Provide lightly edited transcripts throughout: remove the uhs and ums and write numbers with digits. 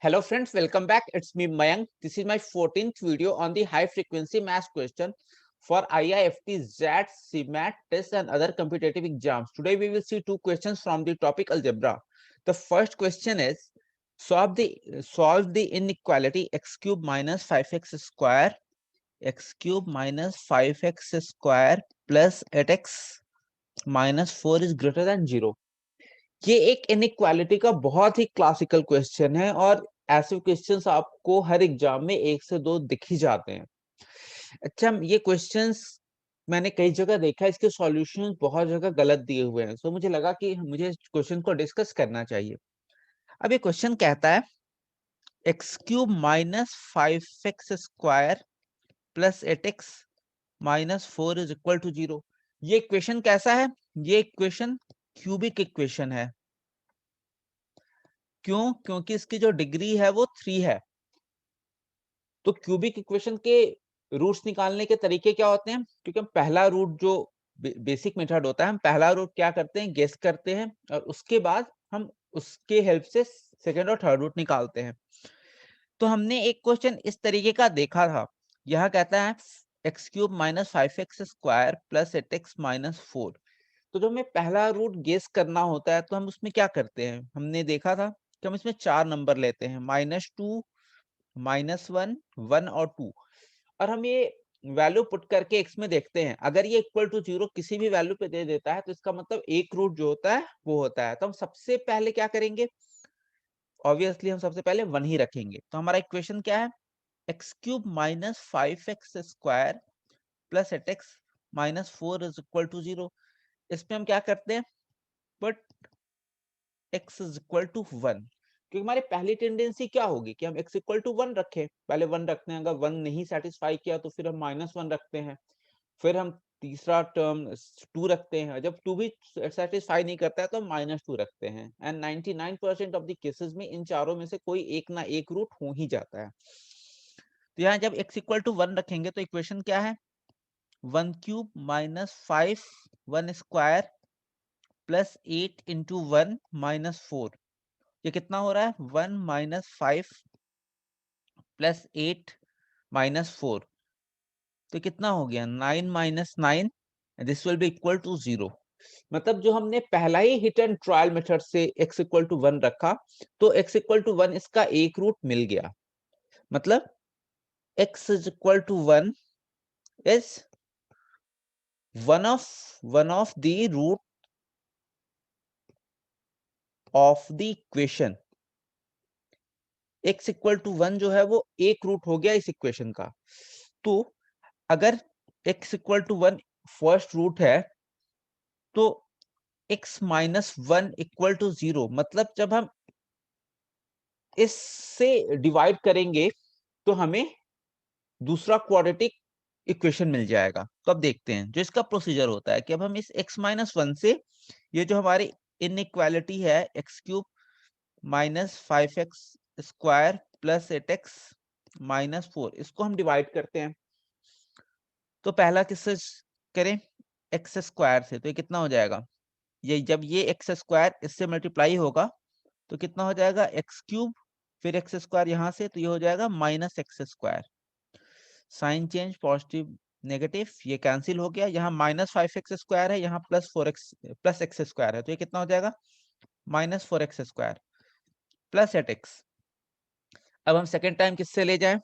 Hello friends, welcome back. It's me Mayank. This is my 14th video on the high frequency math question for IIFT, ZAT, CMAT tests and other competitive exams. Today we will see two questions from the topic algebra. The first question is solve the inequality x cube minus 5x square plus 8x minus 4 is greater than 0. ये एक inequality का बहुत ही classical question है और ऐसे questions आपको हर exam में 1 से 2 दिख ही जाते हैं। अच्छा, ये क्वेश्चंस मैंने कई जगह देखा है, इसके सॉल्यूशंस बहुत जगह गलत दिए हुए हैं, सो मुझे लगा कि मुझे क्वेश्चन को डिस्कस करना चाहिए। अब ये क्वेश्चन कहता है x cube minus 5x square plus 8x minus 4 is equal to 0। ये इक्वेशन कैसा है? ये इक्वेशन क्यूबिक इक्वेशन है। क्यों? क्योंकि इसकी जो डिग्री है वो 3 है। तो क्यूबिक इक्वेशन के रूट्स निकालने के तरीके क्या होते हैं? क्योंकि हम पहला रूट जो बेसिक मेथड होता है, हम पहला रूट क्या करते हैं, गेस करते हैं और उसके बाद हम उसके हेल्प से सेकंड और थर्ड रूट निकालते हैं। तो हमने एक क्वेश्चन इस तरीके का देखा था। यह कहता है x cube minus 5x square plus 8x minus 4। तो जब हमें पहला रूट गेस करना होता है तो हम उसमें क्या करते हैं? हमने देखा था कि हम इसमें 4 नंबर लेते हैं, -2, -1, 1 और 2, और हम ये वैल्यू पुट करके एक्स में देखते हैं। अगर ये इक्वल टू 0 किसी भी वैल्यू पे दे देता है तो इसका मतलब एक रूट जो होता है वो होता है। तो हम सबसे पहले क्या करेंगे? ऑब्वियसली हम सबसे पहले 1 ही रखेंगे। तो हमारा इक्वेशन क्या है? X cube minus 5x square plus 8x minus 4 is equal to 0। इसमें हम क्या करते हैं? But x is equal to 1, क्योंकि हमारी पहली टेंडेंसी क्या होगी कि हम x इक्वल टू 1 रखें। पहले 1 रखते हैं, अगर 1 नहीं सेटिस्फाई किया तो फिर हम -1 रखते हैं, फिर हम तीसरा टर्म 2 रखते हैं, जब 2 भी सेटिस्फाई नहीं करता है तो हम -2 रखते हैं। एंड 99% ऑफ द केसेस में इन चारों में से कोई एक ना एक रूट हो ही जाता है। तो यहाँ जब x इक्वल टू 1 रखेंगे तो इक्वेशन क्या है? 1 cube minus 5 1 square plus 8 into 1 minus 4। ये कितना हो रहा है? 1 माइनस 5 प्लस 8 माइनस 4। तो कितना हो गया? 9 minus 9, this will be equal to 0। मतलब जो हमने पहला ही हिट एंड ट्रायल मेथड से x इक्वल टू 1 रखा तो x इक्वल टू 1 इसका एक रूट मिल गया। मतलब x is equal to 1 is one of the root of the equation। x equal to 1 जो है वो एक रूट हो गया इस इक्वेशन का। तो अगर x equal to 1 first root है तो x माइनस 1 इक्वल टू 0, मतलब जब हम इससे डिवाइड करेंगे तो हमें दूसरा क्वाड्रेटिक इक्वेशन मिल जाएगा। तो अब देखते हैं जो इसका प्रोसीजर होता है कि अब हम इस x माइनस 1 से ये जो हमारी इनइक्वालिटी है x cube minus 5x square plus 8x minus 4, इसको हम डिवाइड करते हैं। तो पहला किससे करें? एक्स स्क्वायर से। तो ये कितना हो जाएगा? ये जब ये एक्स स्क्वायर इससे मल्टीप्लाई होगा तो कितना हो जाएगा? एक्स क्यूब फिर एक्स स्क्वायर यहाँ से, तो ये हो जाएगा minus x square. Sign change positive negative, ये कैंसिल हो गया। यहाँ माइनस 5x स्क्वायर है, यहाँ प्लस एक्स स्क्वायर है, तो ये कितना हो जाएगा? Minus 4x square plus 8x। अब हम सेकेंड टाइम किससे ले जाएं?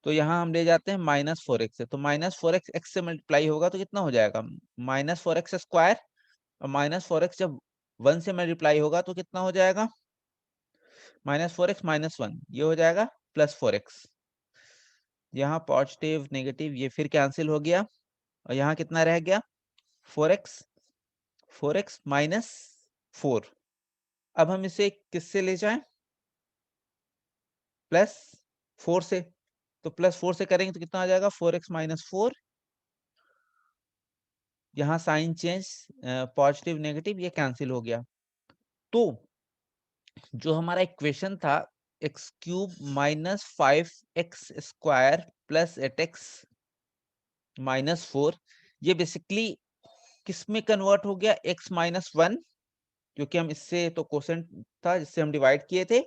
तो यहाँ हम ले जाते हैं -4x से। तो -4x x से मल्टीप्लाई होगा तो कितना हो जाएगा? -4x स्क्वायर, और -4x जब 1 से मल्टीप्लाई होगा तो कितना हो जाएगा? -4x -1, ये हो जाएगा +4x। यहाँ पॉजिटिव नेगेटिव ये फिर कैंसिल हो गया, और यहाँ कितना रह गया? 4x, 4x minus 4। अब हम इसे किससे ले जाएं? +4 से। तो +4 से करेंगे तो कितना आ जाएगा? 4x minus 4। यहाँ साइन चेंज पॉजिटिव नेगेटिव ये कैंसिल हो गया। तो जो हमारा इक्वेशन था x cube minus 5x square plus 8x minus 4, ये बेसिकली किस में कन्वर्ट हो गया? x माइनस 1, क्योंकि हम इससे तो कोसेंट था जिससे हम डिवाइड किए थे,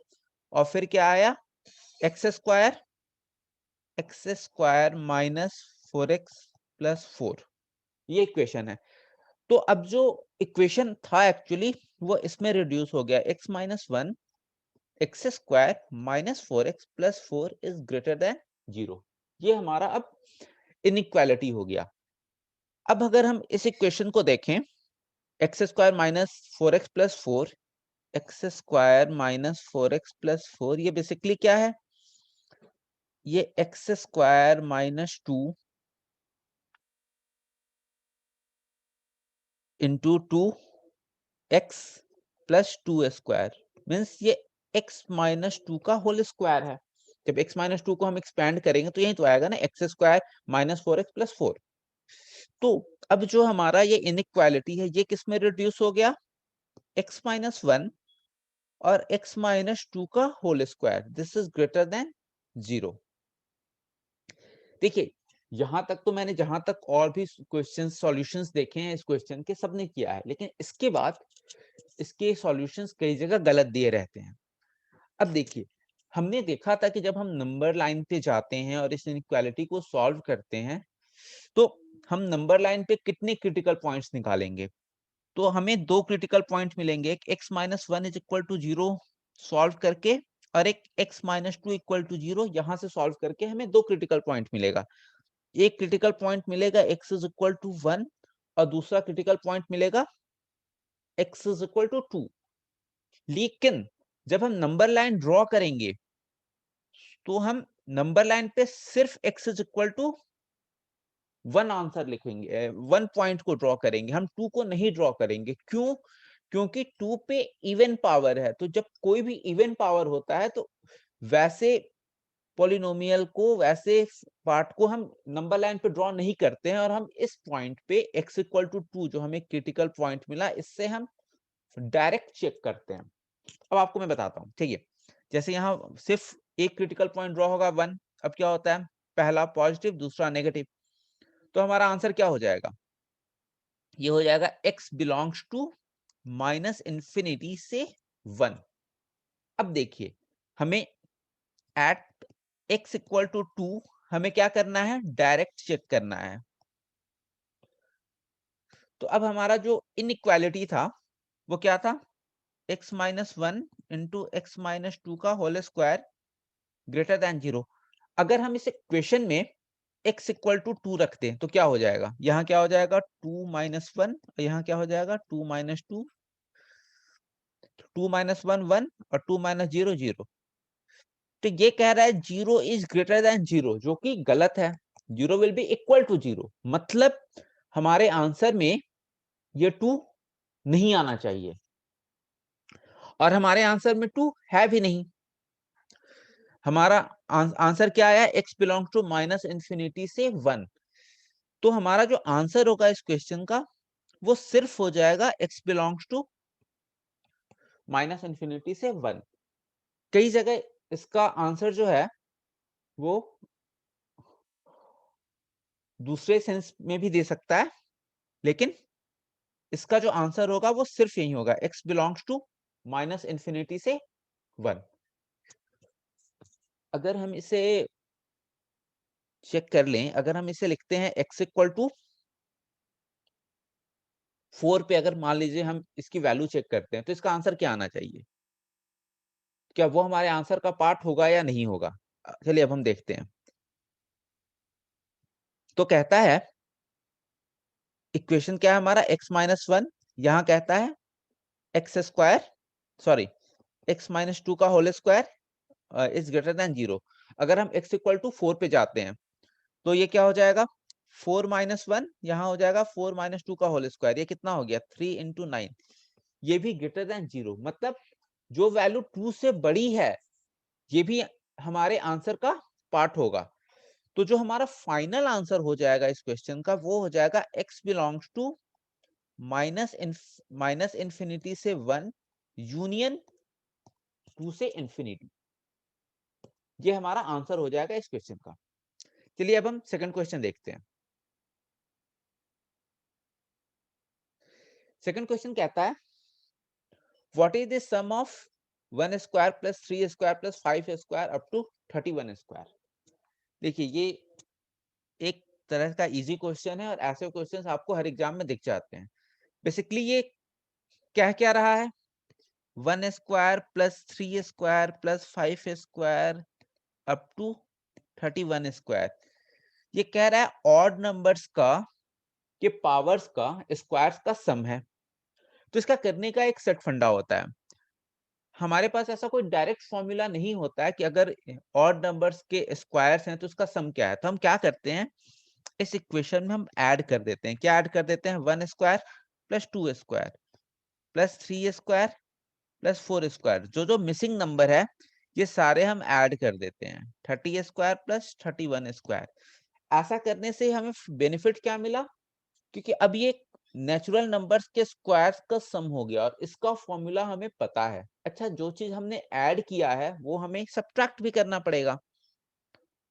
और फिर क्या आया, x square minus 4x plus 4, ये इक्वेशन है। तो अब जो इक्वेशन था एक्चुअली वो इसमें रिड्यूस हो गया, x minus 1 x square minus 4x plus 4 is greater than 0। ये हमारा अब इनइक्वालिटी हो गया। अब अगर हम इस इक्वेशन को देखें, x square minus 4x plus 4, x square minus 4x plus 4, ये बेसिकली क्या है, ये x square minus 2 into 2x plus 2 square, means ये x माइनस 2 का होल स्क्वायर है। जब x माइनस 2 को हम एक्सपेंड करेंगे तो यही तो आएगा ना, x square minus 4x plus 4। तो अब जो हमारा ये इनइक्वालिटी है ये किस में रिड्यूस हो गया, x माइनस 1 और x माइनस 2 का whole square, this is greater than 0। देखिए यहां तक तो मैंने जहां तक और भी क्वेश्चन सॉल्यूशंस देखे हैं इस क्वेश्चन के, सबने किया है, लेकिन इसके बाद इसके सॉल्यूशंस कई जगह गलत दिए रहते हैं। अब देखिए हमने देखा था कि जब हम नंबर लाइन पे जाते हैं और इस इनइक्वालिटी को सॉल्व करते हैं तो हम नंबर लाइन पे कितने क्रिटिकल पॉइंट्स निकालेंगे, तो हमें दो क्रिटिकल पॉइंट मिलेंगे, एक x minus 1 is equal to 0 solve करके और एक x माइनस 2 इक्वल टू 0, यहां से सॉल्व करके हमें दो क्रिटिकल पॉइंट मिलेगा। एक क्रिटिकल पॉइंट मिलेगा x इज इक्वल टू 1 और दूसरा क्रिटिकल पॉइंट मिलेगा x इज इक्वल टू 2। लेकिन जब हम नंबर लाइन ड्रॉ करेंगे तो हम नंबर लाइन पे सिर्फ x is equal to 1 answer लिखेंगे, 1 पॉइंट को ड्रॉ करेंगे, हम 2 को नहीं ड्रॉ करेंगे। क्यों, क्योंकि 2 पे इवन पावर है, तो जब कोई भी इवन पावर होता है तो वैसे पॉलिनोमियल को, वैसे पार्ट को हम नंबर लाइन पे ड्रॉ नहीं करते हैं, और हम इस पॉइंट पे x इक्वल टू 2 जो हमें क्रिटिकल पॉइंट मिला, इससे हम डायरेक्ट चेक करते हैं। अब आपको मैं बताता हूँ, ठीक है, जैसे यहाँ सिर्फ एक क्रिटिकल पॉइंट ड्रॉ होगा 1, अब क्या होता है, पहला पॉजिटिव दूसरा नेगेटिव, तो हमारा आंसर क्या हो जाएगा, ये हो जाएगा x belongs to minus infinity से 1। अब देखिए हमें एट x इक्वल टू 2 हमें क्या करना है, डायरेक्ट चेक करना है। तो अब हमारा जो इनइक्वालिटी था वो क्या था, x minus 1 into x minus 2 का होल स्क्वायर ग्रेटर देन 0। अगर हम इस इक्वेशन में x इक्वल टू 2 रखते हैं तो क्या हो जाएगा, यहाँ क्या हो जाएगा 2 माइनस 1, यहाँ क्या हो जाएगा 2 माइनस 2, 2 माइनस 1 1 और 2 माइनस 0 0। तो ये कह रहा है 0 इज ग्रेटर देन 0, जो कि गलत है। 0 विल बी इक्वल टू 0, मतलब हमारे आंसर में ये 2 नहीं आना चाहिए, और हमारे आंसर में 2 है भी नहीं। हमारा आंसर क्या आया, x belongs to minus infinity से 1। तो हमारा जो आंसर होगा इस क्वेश्चन का वो सिर्फ हो जाएगा x belongs to minus infinity से 1। कई जगह इसका आंसर जो है वो दूसरे सेंस में भी दे सकता है, लेकिन इसका जो आंसर होगा वो सिर्फ यही होगा, x belongs to minus infinity से 1। अगर हम इसे चेक कर लें, अगर हम इसे लिखते हैं x इक्वल टू 4 पे, अगर मान लीजिए हम इसकी वैल्यू चेक करते हैं तो इसका आंसर क्या आना चाहिए, क्या वो हमारे आंसर का पार्ट होगा या नहीं होगा। चलिए अब हम देखते हैं। तो कहता है इक्वेशन क्या है हमारा, x माइनस 1, यहां कहता है x square, sorry x minus 2 का whole square is greater than 0। अगर हम x इक्वल टू 4 पे जाते हैं तो ये क्या हो जाएगा, 4 माइनस 1, यहाँ हो जाएगा 4 माइनस 2 का होल स्क्वायर, ये कितना हो गया 3 इंटू 9, ये भी ग्रेटर देन 0, मतलब जो वैल्यू 2 से बड़ी है ये भी हमारे आंसर का पार्ट होगा। तो जो हमारा फाइनल आंसर हो जाएगा इस क्वेश्चन का वो हो जाएगा x belongs to minus infinity से 1 यूनियन 2 से इंफिनिटी, ये हमारा आंसर हो जाएगा इस क्वेश्चन का। चलिए अब हम सेकंड क्वेश्चन देखते हैं। सेकंड क्वेश्चन कहता है what is the sum of 1 square plus 3 square plus 5 square up to 31 square. देखिए ये एक तरह का इजी क्वेश्चन है और ऐसे क्वेश्चंस आपको हर एग्जाम में दिख जाते हैं। बेसिकली ये कह क्या रहा है, 1 square plus 3 square plus 5 square up to 31 square. ये कह रहा है ऑड नंबर्स का के पावर्स का स्क्वायर्स का सम है। तो इसका करने का एक सेट फंडा होता है। हमारे पास ऐसा कोई डायरेक्ट फॉर्मूला नहीं होता है कि अगर ऑड नंबर्स के स्क्वायर्स हैं तो उसका सम क्या है। तो हम क्या करते हैं, इस इक्वेशन में हम ऐड कर देते हैं। क्या ऐड कर देते हैं, 1 square plus 2 square plus 3 square plus 4 square, जो जो मिसिंग नंबर है ये सारे हम ऐड कर देते हैं। 30 स्क्वायर प्लस 31 स्क्वायर। ऐसा करने से हमें बेनिफिट क्या मिला, क्योंकि अब ये नेचुरल नंबर्स के स्क्वायर्स का सम हो गया और इसका फॉर्मूला हमें पता है। अच्छा, जो चीज हमने ऐड किया है वो हमें सब्ट्रैक्ट भी करना पड़ेगा।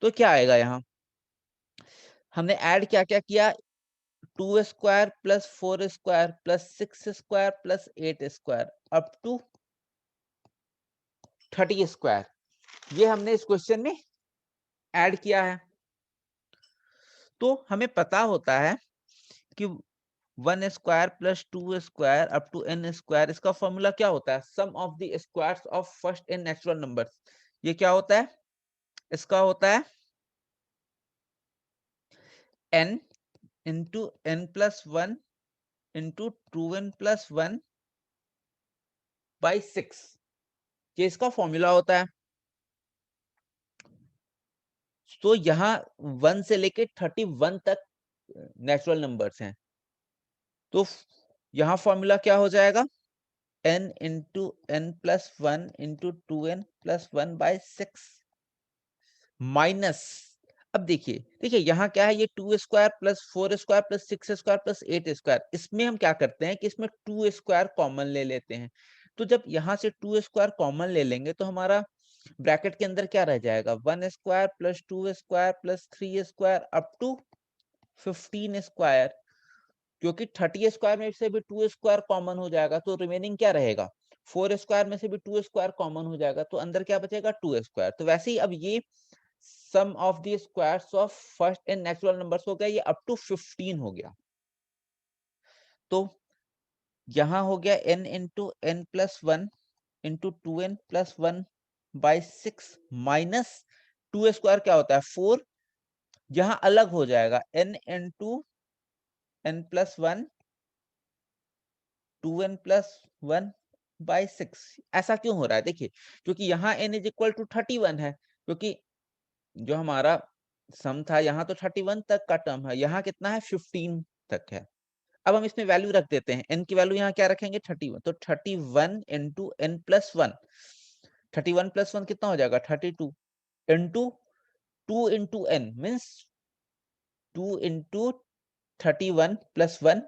तो क्या आएगा, यहाँ हमने ऐड क्या क्या किया, 2 square plus 4 square plus 6 square plus 8 square up to 30 square, ये हमने इस क्वेश्चन में ऐड किया है। तो हमें पता होता है कि 1 square plus 2 square up to n square, इसका फॉर्मूला क्या होता है, sum of the squares of first n natural numbers. ये क्या होता है, इसका होता है n into n plus 1 into 2n plus 1 by 6, ये इसका फॉर्मूला होता है। तो यहाँ 1 से लेके 31 तक नेचुरल नंबर्स हैं। तो यहाँ फॉर्मूला क्या हो जाएगा, n into n plus 1 into 2n plus 1 by 6 minus, अब देखिए देखिए यहाँ क्या है, ये 2 square plus 4 square plus 6 square plus 8 square, इसमें हम क्या करते हैं कि इसमें 2 स्क्वायर कॉमन ले लेते हैं। तो जब यहाँ से 2 स्क्वायर कॉमन ले लेंगे तो हमारा ब्रैकेट के अंदर क्या रह जाएगा, 1 square plus 2 square plus 3 square up to 15 square. क्योंकि 30 स्क्वायर में से भी 2 स्क्वायर कॉमन हो जाएगा तो रिमेनिंग क्या रहेगा, 4 स्क्वायर में से भी 2 स्क्वायर कॉमन हो जाएगा तो अंदर क्या बचेगा, 2 स्क्वायर। तो वैसे ही अब ये sum of the squares of first n natural numbers हो गया, ये अप टू 15 हो गया। तो यहाँ हो गया n into n plus 1 into 2n plus 1 by 6 minus 2 square क्या होता है 4, यहाँ अलग हो जाएगा n into n plus 1 2n plus 1 by 6। ऐसा क्यों हो रहा है, देखिए क्योंकि यहाँ n इज इक्वल टू 31 है, क्योंकि जो हमारा सम था यहाँ तो 31 तक का टर्म है, यहाँ कितना है 15 तक है। अब हम इसमें वैल्यू रख देते हैं, n की वैल्यू यहाँ क्या रखेंगे 31, तो 31 इंटू n प्लस 1, 31 प्लस 1 कितना हो जाएगा 32 into 2 into n means 2 into 31 plus 1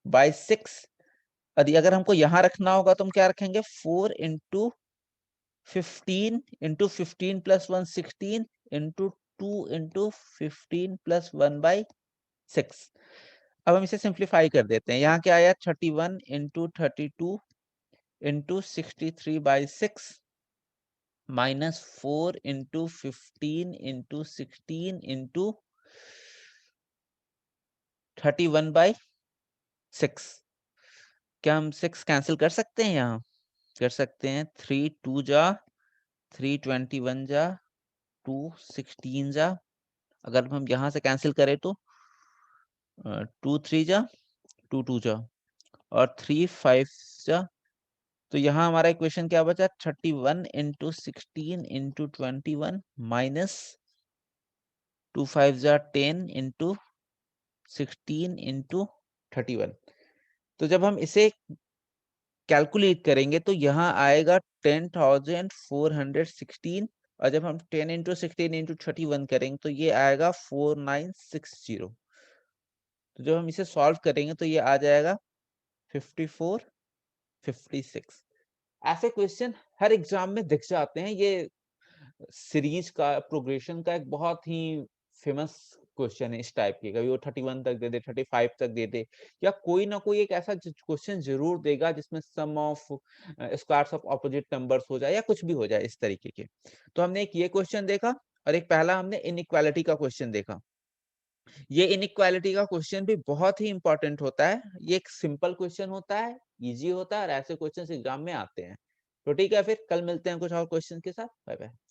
by 6। यदि अगर हमको यहाँ रखना होगा तो हम क्या रखेंगे 4 into 15 into 15 plus 1 16 into 2 into 15 plus 1 by 6। अब हम इसे सिंप्लीफाई कर देते हैं, यहाँ क्या आया 31 into 32 into 63 by 6 minus 4 into 15 into 16 into 31 by 6। क्या हम 6 कैंसिल कर सकते हैं, यहाँ कर सकते हैं, 3 2 जा 3 21 जा 2 16 जा, अगर हम यहाँ से कैंसिल करें तो 2 3 जा 2 2 जा और 3 5 जा। तो यहाँ हमारा इक्वेशन क्या बचा 31 इंटू 16 इंटू 21 माइनस 2 5 जा 10 इंटू 16 इंटू 31। तो जब हम इसे कैलकुलेट करेंगे तो यहाँ आएगा 10,416 और जब हम 10 इंटू 16 इंटू 31 करेंगे तो ये आएगा 4960। तो जब हम इसे सॉल्व करेंगे तो ये आ जाएगा 54 56। ऐसे क्वेश्चन हर एग्जाम में दिख जाते हैं। ये सीरीज का प्रोग्रेशन का एक बहुत ही फेमस क्वेश्चन है इस टाइप के, कभी वो 31 तक दे दे, 35 तक दे दे, या कोई ना कोई एक ऐसा क्वेश्चन जरूर देगा जिसमें sum of squares of opposite numbers हो जाए या कुछ भी हो जाए इस तरीके के। तो हमने एक ये क्वेश्चन देखा और एक पहला हमने इनइक्वालिटी का क्वेश्चन देखा। ये इनइक्वालिटी का क्वेश्चन भी बहुत ही इंपॉर्टेंट होता है। ये एक सिंपल क्वेश्चन होता है, इजी होता है और ऐसे क्वेश्चन एग्जाम में आते हैं। तो ठीक है, फिर कल मिलते हैं कुछ और क्वेश्चन के साथ। Bye bye.